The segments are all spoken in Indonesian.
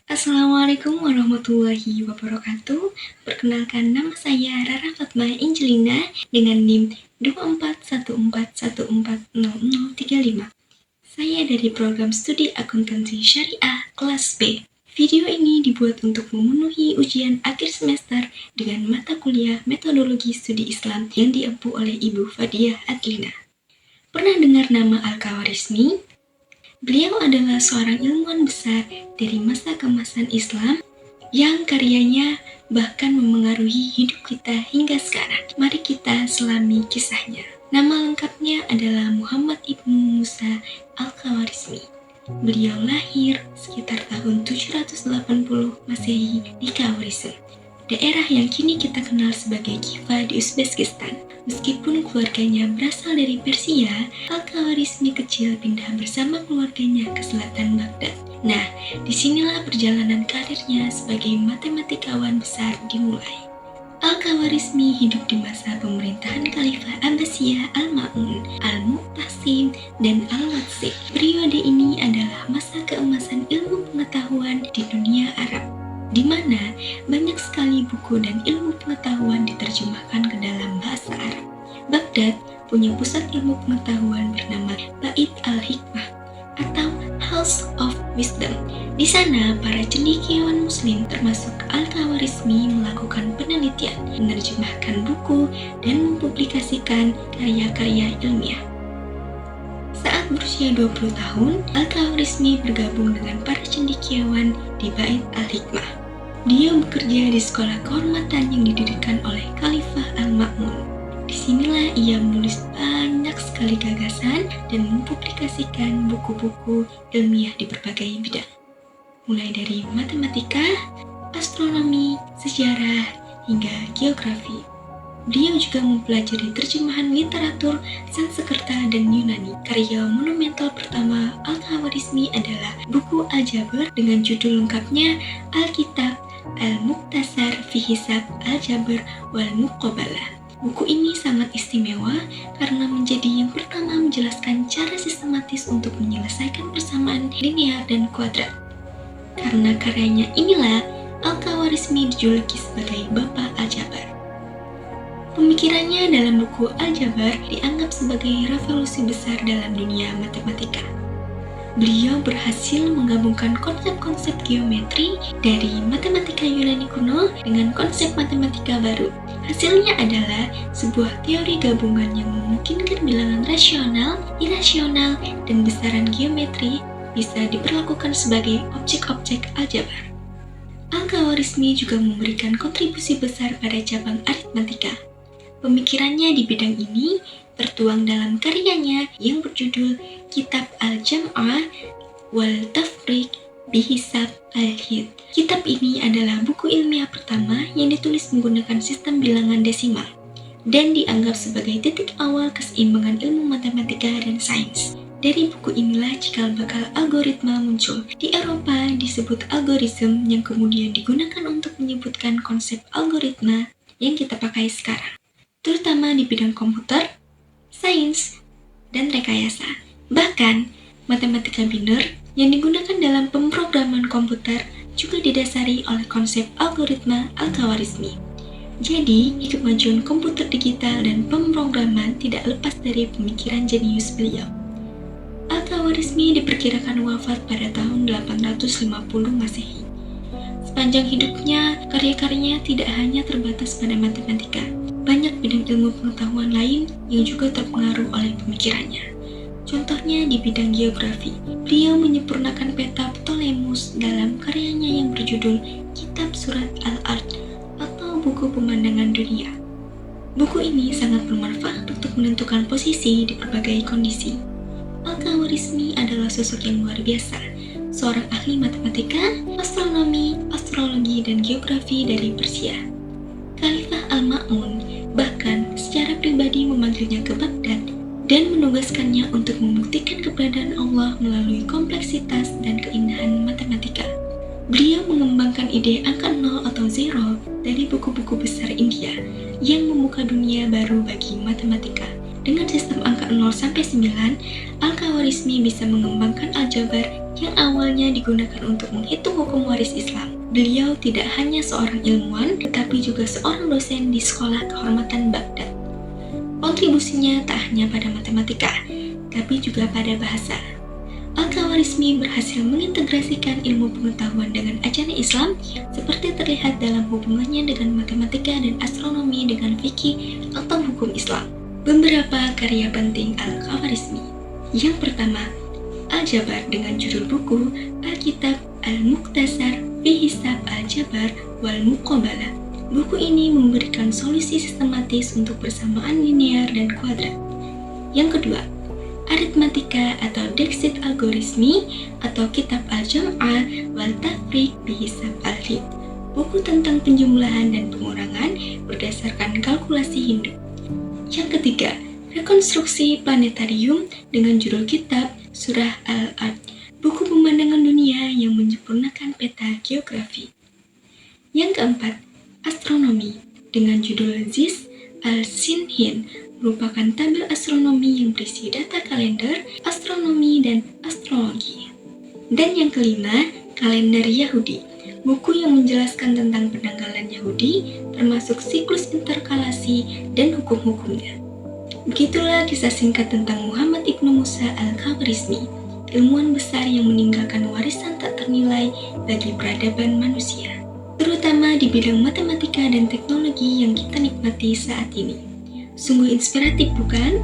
Assalamualaikum warahmatullahi wabarakatuh. Perkenalkan, nama saya Rara Fatma Angelina dengan NIM 2414140035. Saya dari program studi akuntansi syariah kelas B. Video ini dibuat untuk memenuhi ujian akhir semester dengan mata kuliah metodologi studi Islam yang diempu oleh Ibu Fadiah Adlina. Pernah dengar nama Al-Khawarizmi? Beliau adalah seorang ilmuwan besar dari masa keemasan Islam yang karyanya bahkan memengaruhi hidup kita hingga sekarang. Mari kita selami kisahnya. Nama lengkapnya adalah Muhammad Ibnu Musa Al-Khawarizmi. Beliau lahir sekitar tahun 780 Masehi di Khawarizm, daerah yang kini kita kenal sebagai Khiva di Uzbekistan. Meskipun keluarganya berasal dari Persia, Al-Khawarizmi kecil pindah bersama keluarganya ke selatan Baghdad. Nah, disinilah perjalanan karirnya sebagai matematikawan besar dimulai. Al-Khawarizmi hidup di masa pemerintahan Khalifah Abbasiyah Al-Ma'mun, Al-Mu'tasim, dan Al-Watsik. Periode ini adalah masa keemasan ilmu pengetahuan di dunia Arab, di mana banyak sekali buku dan ilmu pengetahuan diterjemahkan ke dalam bahasa Arab. Baghdad punya pusat ilmu pengetahuan bernama Bait al-Hikmah atau House of Wisdom. Di sana, para cendekiawan muslim termasuk Al-Khawarizmi melakukan penelitian, menerjemahkan buku, dan mempublikasikan karya-karya ilmiah. Saat berusia 20 tahun, Al-Khawarizmi bergabung dengan para cendekiawan di Bait al-Hikmah. Dia bekerja di sekolah kehormatan yang didirikan oleh Khalifah Al-Ma'mun. Disinilah ia menulis banyak sekali gagasan dan mempublikasikan buku-buku ilmiah di berbagai bidang, mulai dari matematika, astronomi, sejarah, hingga geografi. Beliau juga mempelajari terjemahan literatur Sanskerta dan Yunani. Karya monumental pertama Al-Khawarizmi adalah buku Al-Jabr dengan judul lengkapnya Al-Kitab Al-Mukhtasar fi Hisab Al-Jabr wal Muqabalah. Buku ini sangat istimewa karena menjadi yang pertama menjelaskan cara sistematis untuk menyelesaikan persamaan linear dan kuadrat. Karena karyanya inilah Al-Khawarizmi dijuluki sebagai Bapak Al-Jabr. Pemikirannya dalam buku Al-Jabr dianggap sebagai revolusi besar dalam dunia matematika. Beliau berhasil menggabungkan konsep-konsep geometri dari matematika Yunani kuno dengan konsep matematika baru. Hasilnya adalah sebuah teori gabungan yang memungkinkan bilangan rasional, irasional, dan besaran geometri bisa diperlakukan sebagai objek-objek aljabar. Al-Khawarizmi juga memberikan kontribusi besar pada cabang aritmatika. Pemikirannya di bidang ini tertuang dalam karyanya yang berjudul Kitab Al-Jam'ah wal Tafriq Bihisab Al-Hid. Kitab ini adalah buku ilmiah pertama yang ditulis menggunakan sistem bilangan desimal dan dianggap sebagai titik awal keseimbangan ilmu matematika dan sains. Dari buku inilah cikal bakal algoritma muncul. Di Eropa disebut algoritma yang kemudian digunakan untuk menyebutkan konsep algoritma yang kita pakai sekarang, terutama di bidang komputer, sains, dan rekayasa. Bahkan, matematika biner yang digunakan dalam pemrograman komputer juga didasari oleh konsep algoritma Al-Khawarizmi. Jadi, kemajuan komputer digital dan pemrograman tidak lepas dari pemikiran jenius beliau. Al-Khawarizmi diperkirakan wafat pada tahun 850 Masehi. Sepanjang hidupnya, karya-karyanya tidak hanya terbatas pada matematika. Banyak bidang ilmu pengetahuan lain yang juga terpengaruh oleh pemikirannya. Contohnya di bidang geografi, beliau menyempurnakan peta Ptolemus dalam karyanya yang berjudul Kitab Surat Al-Ard atau Buku Pemandangan Dunia. Buku ini sangat bermanfaat untuk menentukan posisi di berbagai kondisi. Al-Khawarizmi adalah sosok yang luar biasa, seorang ahli matematika, astronomi, astrologi, dan geografi dari Persia. Khalifah Al-Ma'mun bahkan secara pribadi memanggilnya ke Baghdad dan menugaskannya untuk membuktikan keberadaan Allah melalui kompleksitas dan keindahan matematika. Beliau mengembangkan ide angka 0 atau zero dari buku-buku besar India yang membuka dunia baru bagi matematika. Dengan sistem angka 0 sampai 9, Al-Khawarizmi bisa mengembangkan aljabar yang awalnya digunakan untuk menghitung hukum waris Islam. Beliau tidak hanya seorang ilmuwan, tetapi juga seorang dosen di Sekolah Kehormatan Baghdad. Kontribusinya tak hanya pada matematika, tapi juga pada bahasa. Al-Khawarizmi berhasil mengintegrasikan ilmu pengetahuan dengan ajaran Islam seperti terlihat dalam hubungannya dengan matematika dan astronomi dengan fikih atau hukum Islam. Beberapa karya penting Al-Khawarizmi. Yang pertama, Al-Jabar dengan judul buku Al-Kitab Al-Mukhtasar fi Hisab Al-Jabar wal Muqabalah. Buku ini memberikan solusi sistematis untuk persamaan linear dan kuadrat. Yang kedua, Aritmatika atau Deksik Algorismi atau Kitab Al-Jam'ah wal Tafriq bi Hisab Al-Hid. Buku tentang penjumlahan dan pengurangan berdasarkan kalkulasi Hindu. Yang ketiga, Rekonstruksi Planetarium dengan judul Kitab Surah Al-Ard. Buku pemandangan dunia yang menyempurnakan peta geografi. Yang keempat, Astronomi dengan judul Ziz Al-Sinhin merupakan tabel astronomi yang berisi data kalender, astronomi, dan astrologi. Dan yang kelima, Kalender Yahudi, buku yang menjelaskan tentang penanggalan Yahudi, termasuk siklus interkalasi dan hukum-hukumnya. Begitulah kisah singkat tentang Muhammad Ibnu Musa Al-Khawarizmi, ilmuwan besar yang meninggalkan warisan tak ternilai bagi peradaban manusia, terutama di bidang matematika dan teknologi yang kita nikmati saat ini. Sungguh inspiratif, bukan?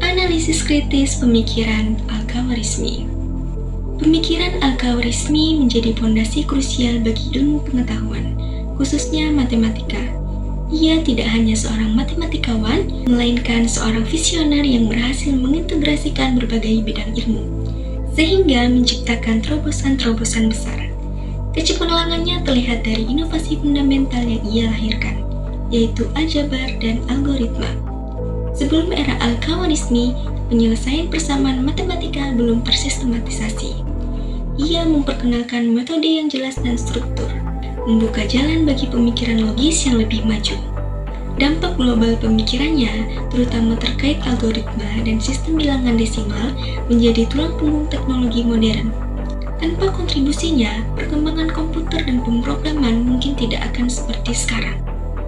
Analisis kritis pemikiran Al-Khawarizmi. Pemikiran Al-Khawarizmi menjadi fondasi krusial bagi ilmu pengetahuan, khususnya matematika. Ia tidak hanya seorang matematikawan, melainkan seorang visioner yang berhasil mengintegrasikan berbagai bidang ilmu, sehingga menciptakan terobosan-terobosan besar. Kecemerlangannya terlihat dari inovasi fundamental yang ia lahirkan, yaitu aljabar dan algoritma. Sebelum era Al-Khawarizmi, penyelesaian persamaan matematika belum tersistematisasi. Ia memperkenalkan metode yang jelas dan struktur, membuka jalan bagi pemikiran logis yang lebih maju. Dampak global pemikirannya, terutama terkait algoritma dan sistem bilangan desimal, menjadi tulang punggung teknologi modern. Tanpa kontribusinya, perkembangan komputer dan pemrograman mungkin tidak akan seperti sekarang.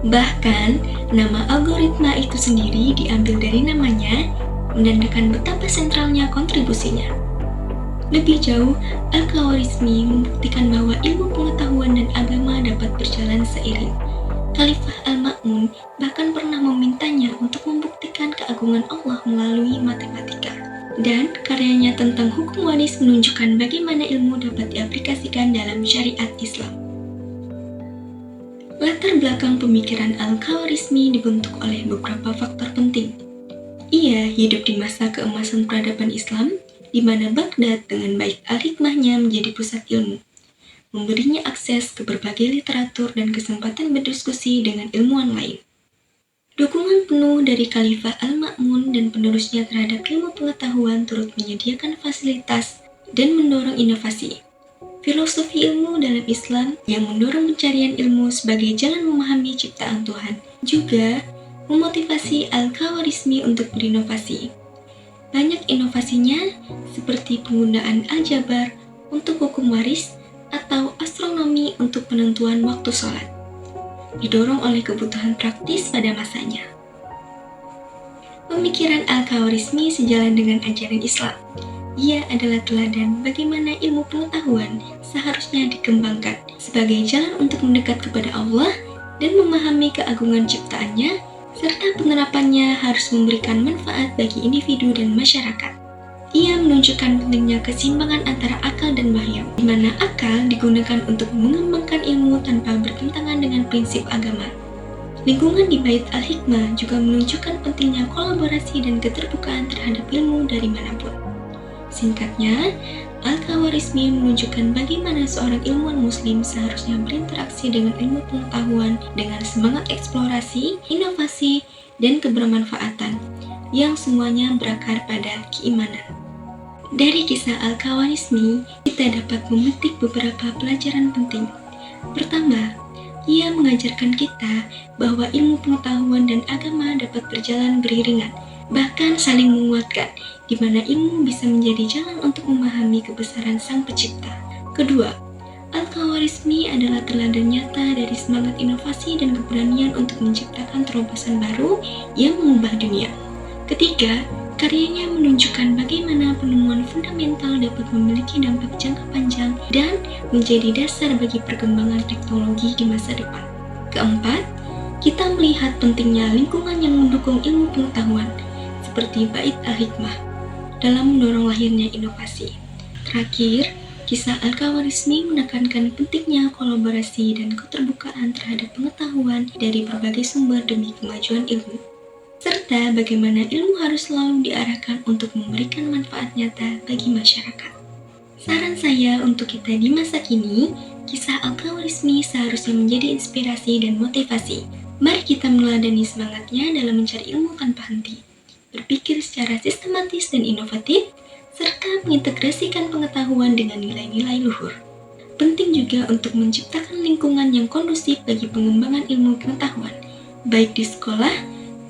Bahkan, nama algoritma itu sendiri diambil dari namanya, menandakan betapa sentralnya kontribusinya. Lebih jauh, Al-Khawarizmi membuktikan bahwa ilmu pengetahuan dan agama dapat berjalan seiring. Khalifah Al-Ma'mun bahkan pernah memintanya untuk membuktikan keagungan Allah melalui matematika. Dan karyanya tentang hukum waris menunjukkan bagaimana ilmu dapat diaplikasikan dalam syariat Islam. Latar belakang pemikiran Al-Khawarizmi dibentuk oleh beberapa faktor penting. Ia hidup di masa keemasan peradaban Islam, di mana Baghdad dengan baik al-hikmahnya menjadi pusat ilmu, memberinya akses ke berbagai literatur dan kesempatan berdiskusi dengan ilmuwan lain. Dukungan penuh dari Khalifah Al-Ma'mun dan penerusnya terhadap ilmu pengetahuan turut menyediakan fasilitas dan mendorong inovasi. Filosofi ilmu dalam Islam yang mendorong pencarian ilmu sebagai jalan memahami ciptaan Tuhan juga memotivasi Al-Khawarizmi untuk berinovasi. Banyak inovasinya seperti penggunaan aljabar untuk hukum waris atau astronomi untuk penentuan waktu sholat, didorong oleh kebutuhan praktis pada masanya. Pemikiran Al-Khawarizmi sejalan dengan ajaran Islam. Ia adalah teladan bagaimana ilmu pengetahuan seharusnya dikembangkan sebagai jalan untuk mendekat kepada Allah dan memahami keagungan ciptaannya, serta penerapannya harus memberikan manfaat bagi individu dan masyarakat. Ia menunjukkan pentingnya keseimbangan antara akal dan wahyu, di mana akal digunakan untuk mengembangkan ilmu tanpa bertentangan dengan prinsip agama. Lingkungan di Bait Al-Hikmah juga menunjukkan pentingnya kolaborasi dan keterbukaan terhadap ilmu dari manapun. Singkatnya, Al-Khawarizmi menunjukkan bagaimana seorang ilmuwan muslim seharusnya berinteraksi dengan ilmu pengetahuan dengan semangat eksplorasi, inovasi, dan kebermanfaatan, yang semuanya berakar pada keimanan. Dari kisah Al-Khawarizmi, kita dapat memetik beberapa pelajaran penting. Pertama, ia mengajarkan kita bahwa ilmu pengetahuan dan agama dapat berjalan beriringan, bahkan saling menguatkan, di mana ilmu bisa menjadi jalan untuk memahami kebesaran Sang Pencipta. Kedua, Al-Khawarizmi adalah teladan nyata dari semangat inovasi dan keberanian untuk menciptakan terobosan baru yang mengubah dunia. Ketiga, karyanya menunjukkan bagaimana penemuan fundamental dapat memiliki dampak jangka panjang dan menjadi dasar bagi perkembangan teknologi di masa depan. Keempat, kita melihat pentingnya lingkungan yang mendukung ilmu pengetahuan, seperti Bait Al-Hikmah, dalam mendorong lahirnya inovasi. Terakhir, kisah Al-Khawarizmi menekankan pentingnya kolaborasi dan keterbukaan terhadap pengetahuan dari berbagai sumber demi kemajuan ilmu, serta bagaimana ilmu harus selalu diarahkan untuk memberikan manfaat nyata bagi masyarakat. Saran saya untuk kita di masa kini, kisah Al-Khawarizmi seharusnya menjadi inspirasi dan motivasi. Mari kita meneladani semangatnya dalam mencari ilmu tanpa henti, berpikir secara sistematis dan inovatif, serta mengintegrasikan pengetahuan dengan nilai-nilai luhur. Penting juga untuk menciptakan lingkungan yang kondusif bagi pengembangan ilmu pengetahuan, baik di sekolah,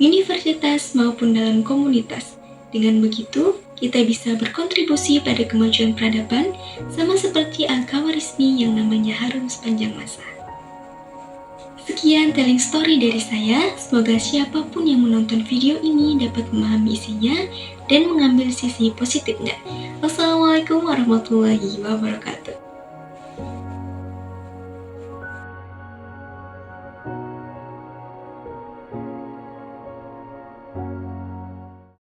universitas, maupun dalam komunitas. Dengan begitu, kita bisa berkontribusi pada kemajuan peradaban, sama seperti Al-Khawarizmi yang namanya harum sepanjang masa. Sekian telling story dari saya, semoga siapapun yang menonton video ini dapat memahami isinya dan mengambil sisi positifnya. Wassalamualaikum warahmatullahi wabarakatuh.